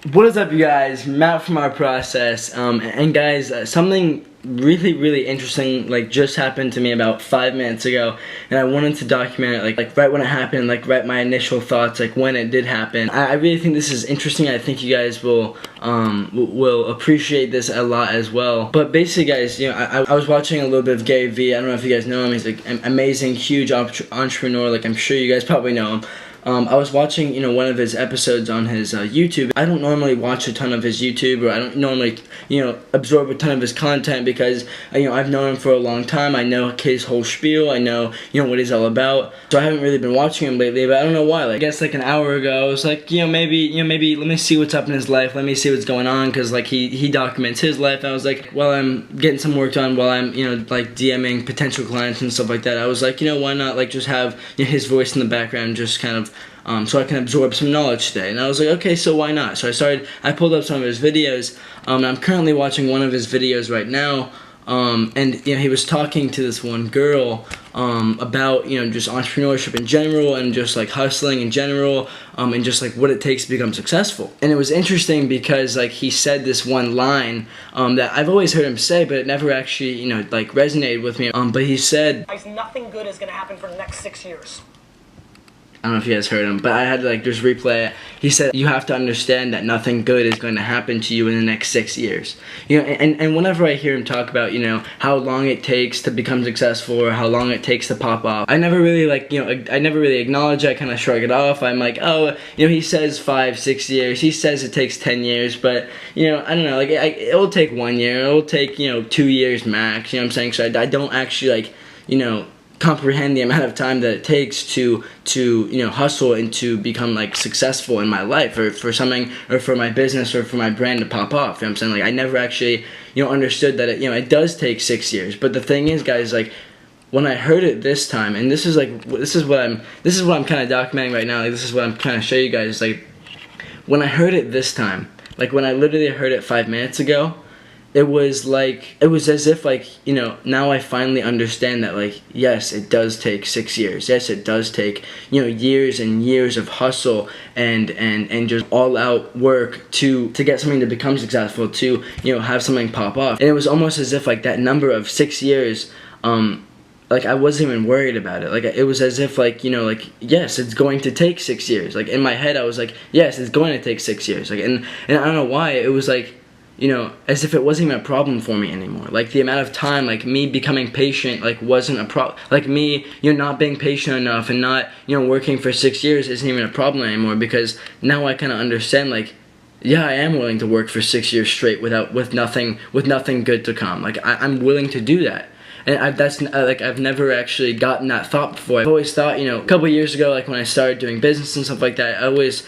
What is up, you guys? Matt from Our Process. And guys, something really interesting just happened to me about 5 minutes ago, and I wanted to document it like right when it happened, right my initial thoughts when it did happen. I really think this is interesting. I think you guys will appreciate this a lot as well. But basically, guys, I was watching a little bit of Gary Vee. I don't know if you guys know him. He's an amazing, huge entrepreneur. I'm sure you guys probably know him. I was watching, one of his episodes on his YouTube. I don't normally watch a ton of his YouTube, or I don't normally, absorb a ton of his content because, I've known him for a long time. I know his whole spiel. I know, what he's all about. So I haven't really been watching him lately, but I don't know why. I guess an hour ago, I was maybe let me see what's up in his life. Let me see what's going on, because he documents his life. I was like, while I'm getting some work done, while I'm, DMing potential clients and stuff like that, I was like, why not just have his voice in the background, just kind of so I can absorb some knowledge today. And I was like, okay, so why not? So I pulled up some of his videos, and I'm currently watching one of his videos right now, and he was talking to this one girl about just entrepreneurship in general, and just hustling in general, and just what it takes to become successful. And it was interesting because he said this one line that I've always heard him say, but it never actually resonated with me. But he said, nothing good is going to happen for the next 6 years. I don't know if you guys heard him, but I had to just replay it. He said, you have to understand that nothing good is going to happen to you in the next 6 years. And whenever I hear him talk about, how long it takes to become successful, or how long it takes to pop off, I never really I never really acknowledge it. I kind of shrug it off. I'm like, oh, he says 5-6 years. He says it takes 10 years, but, I don't know, it'll take 1 year. It'll take, 2 years max, what I'm saying? So I don't actually, comprehend the amount of time that it takes to hustle and to become successful in my life, or for something, or for my business, or for my brand to pop off. I'm saying? I never actually understood that it does take 6 years. But the thing is, guys, when I heard it this time, and this is what I'm kind of documenting right now. This is what I'm trying to show you guys. When I heard it this time, when I literally heard it 5 minutes ago, it was as if now I finally understand that yes, it does take 6 years. Yes, it does take years and years of hustle and just all out work to get something to become successful, to have something pop off. And it was almost as if that number of 6 years, I wasn't even worried about it. It was as if yes, it's going to take 6 years. In my head I was like, yes, it's going to take 6 years. And I don't know why it was as if it wasn't even a problem for me anymore. The amount of time, me becoming patient, wasn't a problem. Me, not being patient enough and not, working for 6 years isn't even a problem anymore, because now I kind of understand, yeah, I am willing to work for 6 years straight with nothing good to come. I'm willing to do that. And I've never actually gotten that thought before. I've always thought, a couple years ago, when I started doing business and stuff like that, I was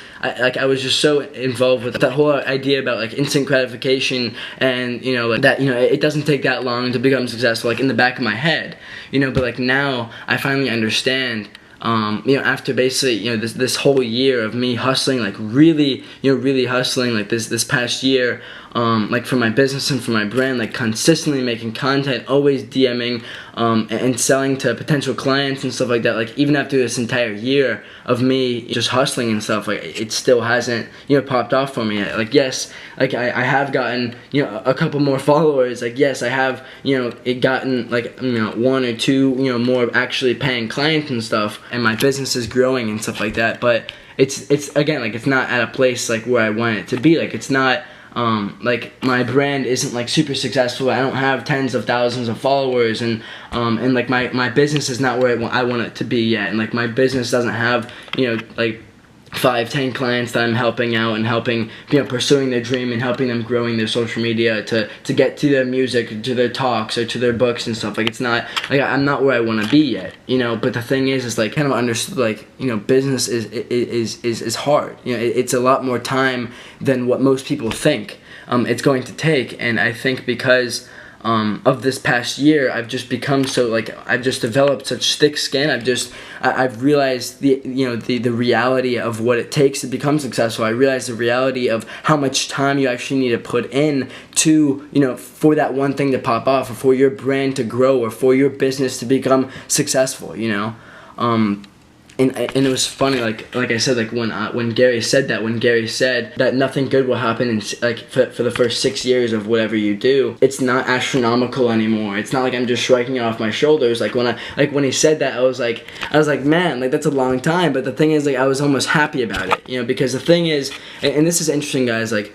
just so involved with that whole idea about instant gratification, and that it doesn't take that long to become successful, in the back of my head, but now I finally understand. After basically, this whole year of me hustling, really hustling, this past year, for my business and for my brand, consistently making content, always DMing, and selling to potential clients and stuff like that, even after this entire year of me just hustling and stuff, it still hasn't, popped off for me yet. Yes, I have gotten, a couple more followers, yes, I have, gotten, 1 or 2, more actually paying clients and stuff, and my business is growing and stuff like that, but it's again, it's not at a place, where I want it to be. It's not, my brand isn't super successful. I don't have tens of thousands of followers, and my business is not where I want it to be yet, and my business doesn't have 5-10 clients that I'm helping out and helping, pursuing their dream and helping them growing their social media to get to their music, to their talks, or to their books and stuff. It's not, I'm not where I want to be yet, but the thing is kind of understood, business is hard. It's a lot more time than what most people think it's going to take. And I think because of this past year, I've just become so I've just developed such thick skin. I've realized the reality of what it takes to become successful. I realized the reality of how much time you actually need to put in to for that one thing to pop off, or for your brand to grow, or for your business to become successful. And it was funny, like I said, like when Gary said that nothing good will happen in like for the first 6 years of whatever you do, it's not astronomical anymore. It's not like I'm just striking it off my shoulders. Like when he said that, I was like, man, like that's a long time. But the thing is, like, I was almost happy about it, you know, because the thing is, and this is interesting, guys, like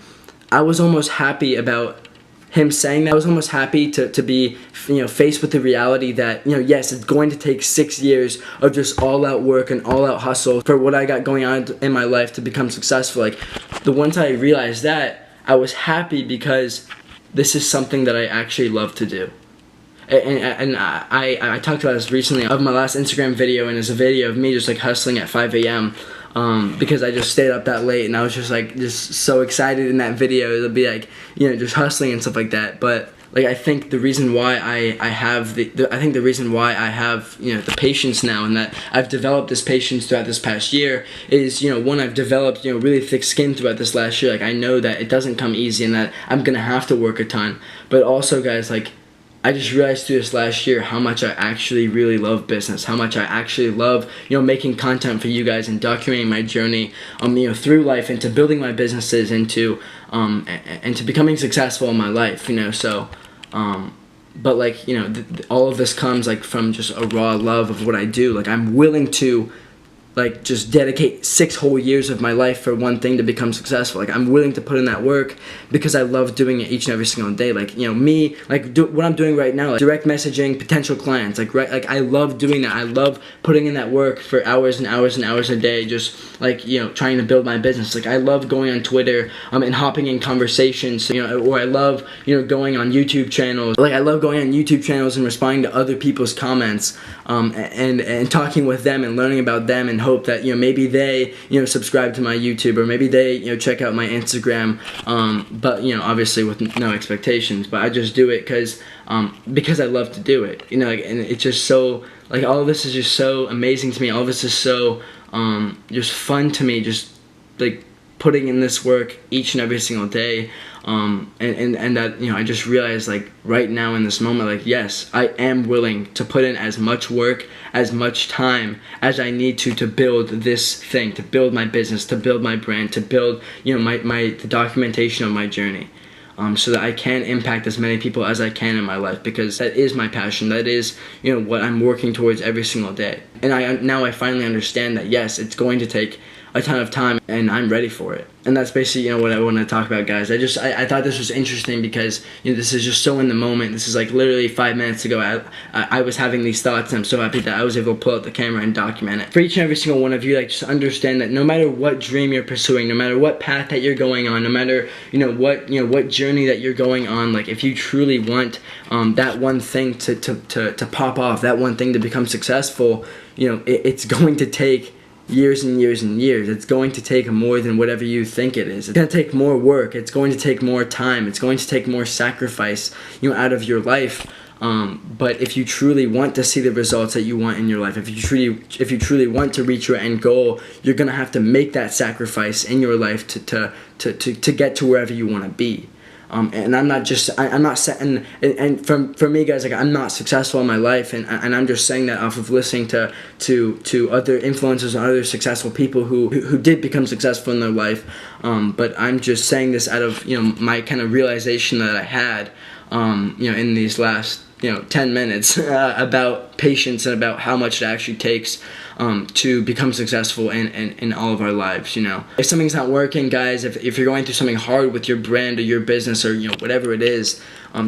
I was almost happy about him saying that. I was almost happy to be, you know, faced with the reality that, you know, yes, it's going to take 6 years of just all out work and all out hustle for what I got going on in my life to become successful. Like, the once I realized that, I was happy because this is something that I actually love to do. And I talked about this recently of my last Instagram video, and it's a video of me just like hustling at 5 a.m. Because I just stayed up that late, and I was just like so excited in that video to be like, you know, just hustling and stuff like that. But like, I think the reason why I have the reason why I have, you know, the patience now, and that I've developed this patience throughout this past year is, you know, one, I've developed, you know, really thick skin throughout this last year. Like, I know that it doesn't come easy and that I'm gonna have to work a ton. But also, guys, like, I just realized through this last year how much I actually really love business, how much I actually love, you know, making content for you guys and documenting my journey, you know, through life, into building my businesses, into becoming successful in my life, you know. So, but like, you know, all of this comes like from just a raw love of what I do. Like, I'm willing to like just dedicate 6 whole years of my life for one thing to become successful. Like, I'm willing to put in that work because I love doing it each and every single day. Like, you know, me, like, what I'm doing right now, like direct messaging potential clients, like, right, like I love doing that. I love putting in that work for hours and hours and hours a day, just like, you know, trying to build my business. Like, I love going on Twitter and hopping in conversations, you know, or I love, you know, going on YouTube channels. Like, I love going on YouTube channels and responding to other people's comments, and talking with them and learning about them, and hope that, you know, maybe they, you know, subscribe to my YouTube, or maybe they, you know, check out my Instagram, but, you know, obviously with no expectations. But I just do it because I love to do it, you know, like, and it's just so, like, all of this is just so amazing to me. All of this is so just fun to me, just like putting in this work each and every single day. And that, you know, I just realized, like, right now in this moment, like, yes, I am willing to put in as much work, as much time as I need to build this thing, to build my business, to build my brand, to build, you know, the documentation of my journey, so that I can impact as many people as I can in my life, because that is my passion. That is, you know, what I'm working towards every single day. And now I finally understand that, yes, it's going to take a ton of time, and I'm ready for it. And that's basically, you know, what I want to talk about, guys. I thought this was interesting because, you know, this is just so in the moment. This is like literally 5 minutes ago. I was having these thoughts, and I'm so happy that I was able to pull out the camera and document it. For each and every single one of you, like, just understand that no matter what dream you're pursuing, no matter what path that you're going on, no matter, you know, what journey that you're going on, like, if you truly want that one thing to pop off, that one thing to become successful, you know, it's going to take years and years and years. It's going to take more than whatever you think it is. It's going to take more work. It's going to take more time. It's going to take more sacrifice, you know, out of your life. But if you truly want to see the results that you want in your life, if you truly want to reach your end goal, you're going to have to make that sacrifice in your life to get to wherever you want to be. And I'm not saying, and for me, guys, like, I'm not successful in my life, and I'm just saying that off of listening to other influencers and other successful people who did become successful in their life. But I'm just saying this out of, you know, my kind of realization that I had, you know, in these last, you know, 10 minutes about patience and about how much it actually takes to become successful in all of our lives, you know. If something's not working, guys, if you're going through something hard with your brand or your business, or, you know, whatever it is,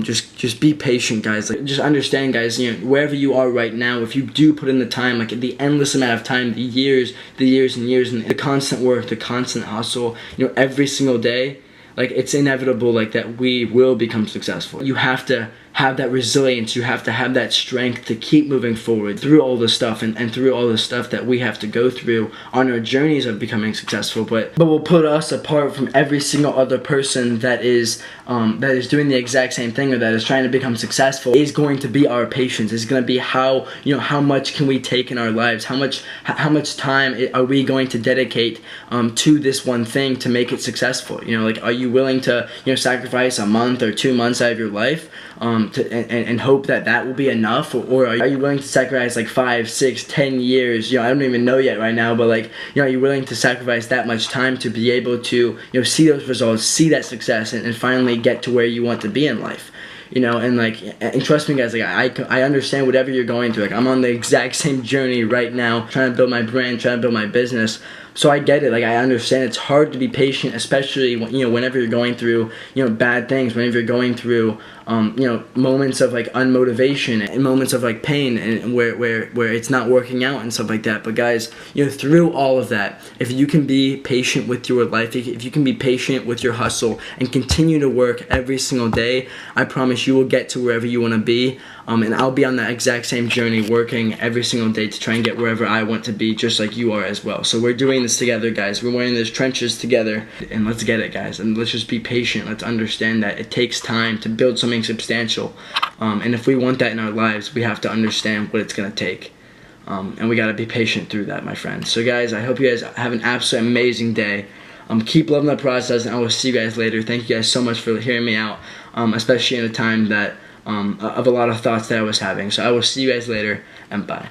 just be patient, guys. Like, just understand, guys, you know, wherever you are right now, if you do put in the time, like the endless amount of time, the years and years, and the constant work, the constant hustle, you know, every single day, like, it's inevitable, like, that we will become successful. You have to have that resilience, you have to have that strength to keep moving forward through all this stuff, and through all the stuff that we have to go through on our journeys of becoming successful. But will put us apart from every single other person that is doing the exact same thing, or that is trying to become successful, is going to be our patience. Is going to be how, you know, how much can we take in our lives, how much time are we going to dedicate to this one thing to make it successful. You know, like, are you willing to, you know, sacrifice a month or 2 months out of your life and hope that that will be enough, or are you willing to sacrifice like 5, 6, 10 years? I don't even know yet right now, but like, are you willing to sacrifice that much time to be able to see those results, see that success, and finally get to where you want to be in life? And trust me, guys, like I understand whatever you're going through. Like, I'm on the exact same journey right now, trying to build my brand, trying to build my business. So I get it. Like, I understand it's hard to be patient, especially whenever you're going through bad things, whenever you're going through moments of like unmotivation and moments of like pain, and where it's not working out and stuff like that. But guys, through all of that, if you can be patient with your life, if you can be patient with your hustle and continue to work every single day, I promise you will get to wherever you want to be. And I'll be on that exact same journey, working every single day to try and get wherever I want to be, just like you are as well. So we're doing this together, guys. We're wearing those trenches together, and let's get it, guys. And let's just be patient. Let's understand that it takes time to build something substantial. And if we want that in our lives, we have to understand what it's going to take. And we got to be patient through that, my friends. So guys, I hope you guys have an absolutely amazing day. Keep loving the process, and I will see you guys later. Thank you guys so much for hearing me out, especially in a time that of a lot of thoughts that I was having. So I will see you guys later, and bye.